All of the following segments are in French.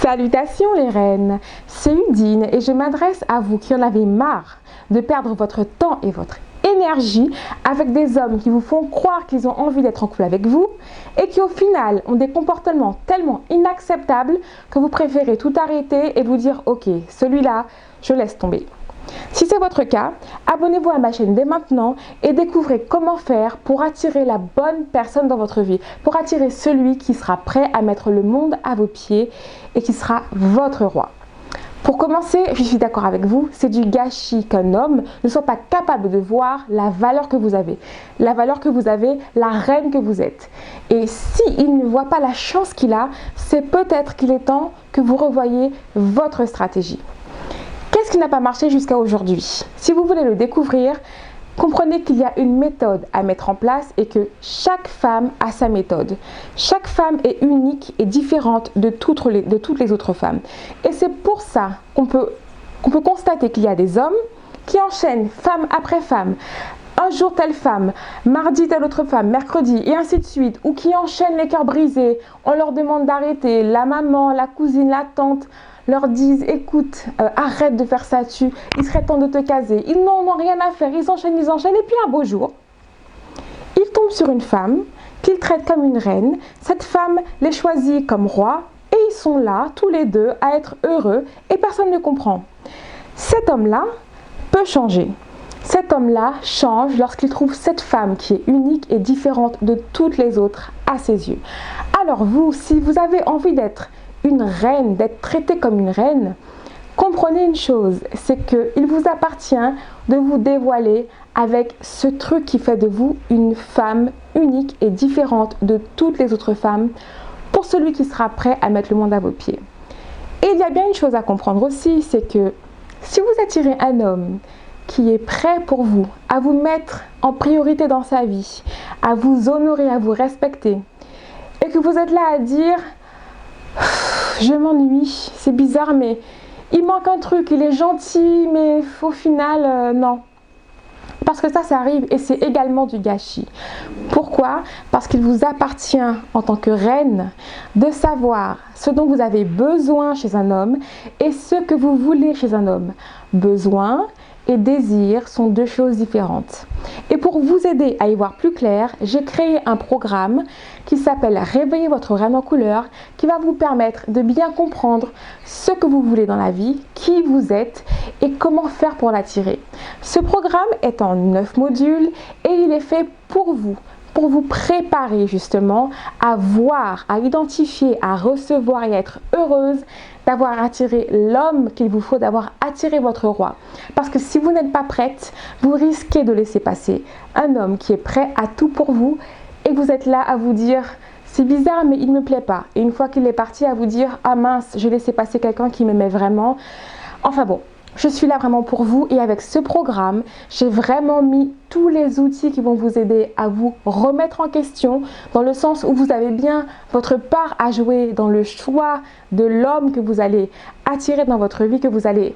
Salutations les reines, c'est Udine et je m'adresse à vous qui en avez marre de perdre votre temps et votre énergie avec des hommes qui vous font croire qu'ils ont envie d'être en couple avec vous et qui au final ont des comportements tellement inacceptables que vous préférez tout arrêter et vous dire ok, celui-là, je laisse tomber. Si c'est votre cas, abonnez-vous à ma chaîne dès maintenant et découvrez comment faire pour attirer la bonne personne dans votre vie, pour attirer celui qui sera prêt à mettre le monde à vos pieds et qui sera votre roi. Pour commencer, je suis d'accord avec vous, c'est du gâchis qu'un homme ne soit pas capable de voir la valeur que vous avez, la reine que vous êtes. Et s'il ne voit pas la chance qu'il a, c'est peut-être qu'il est temps que vous revoyiez votre stratégie. Qu'est-ce qui n'a pas marché jusqu'à aujourd'hui? Si vous voulez le découvrir, comprenez qu'il y a une méthode à mettre en place et que chaque femme a sa méthode. Chaque femme est unique et différente de toutes les autres femmes. Et c'est pour ça qu'on peut constater qu'il y a des hommes qui enchaînent femme après femme. Un jour telle femme, mardi telle autre femme, mercredi et ainsi de suite. Ou qui enchaînent les cœurs brisés. On leur demande d'arrêter. La maman, la cousine, la tante leur disent écoute, arrête de faire ça, il serait temps de te caser. Ils n'en ont rien à faire, ils enchaînent et puis un beau jour, ils tombent sur une femme qu'ils traitent comme une reine. Cette femme les choisit comme roi et ils sont là tous les deux à être heureux et personne ne comprend. Cet homme-là peut changer. Cet homme-là change lorsqu'il trouve cette femme qui est unique et différente de toutes les autres à ses yeux. Alors vous, si vous avez envie d'être une reine, d'être traitée comme une reine, comprenez une chose, c'est qu'il vous appartient de vous dévoiler avec ce truc qui fait de vous une femme unique et différente de toutes les autres femmes pour celui qui sera prêt à mettre le monde à vos pieds. Et il y a bien une chose à comprendre aussi, c'est que si vous attirez un homme qui est prêt pour vous, à vous mettre en priorité dans sa vie, à vous honorer, à vous respecter, et que vous êtes là à dire je m'ennuie, c'est bizarre, mais il manque un truc, il est gentil, mais au final, non. Parce que ça arrive et c'est également du gâchis. Pourquoi? Parce qu'il vous appartient en tant que reine de savoir ce dont vous avez besoin chez un homme et ce que vous voulez chez un homme. Besoin et désir sont deux choses différentes. Et pour vous aider à y voir plus clair, j'ai créé un programme qui s'appelle Réveillez votre reine en couleur, qui va vous permettre de bien comprendre ce que vous voulez dans la vie, qui vous êtes et comment faire pour l'attirer. Ce programme est en 9 modules et il est fait pour vous préparer justement à voir, à identifier, à recevoir et à être heureuse d'avoir attiré l'homme qu'il vous faut, d'avoir attiré votre roi. Parce que si vous n'êtes pas prête, vous risquez de laisser passer un homme qui est prêt à tout pour vous et vous êtes là à vous dire c'est bizarre mais il ne me plaît pas. Et une fois qu'il est parti, à vous dire ah mince, j'ai laissé passer quelqu'un qui m'aimait vraiment. Enfin bon. Je suis là vraiment pour vous et avec ce programme, j'ai vraiment mis tous les outils qui vont vous aider à vous remettre en question dans le sens où vous avez bien votre part à jouer dans le choix de l'homme que vous allez attirer dans votre vie, que vous allez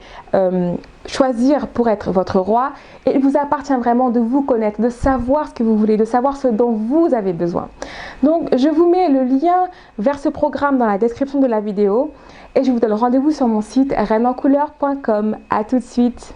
choisir pour être votre roi. Et il vous appartient vraiment de vous connaître, de savoir ce que vous voulez, de savoir ce dont vous avez besoin. Donc, je vous mets le lien vers ce programme dans la description de la vidéo et je vous donne rendez-vous sur mon site reinesencouleur.com. À tout de suite.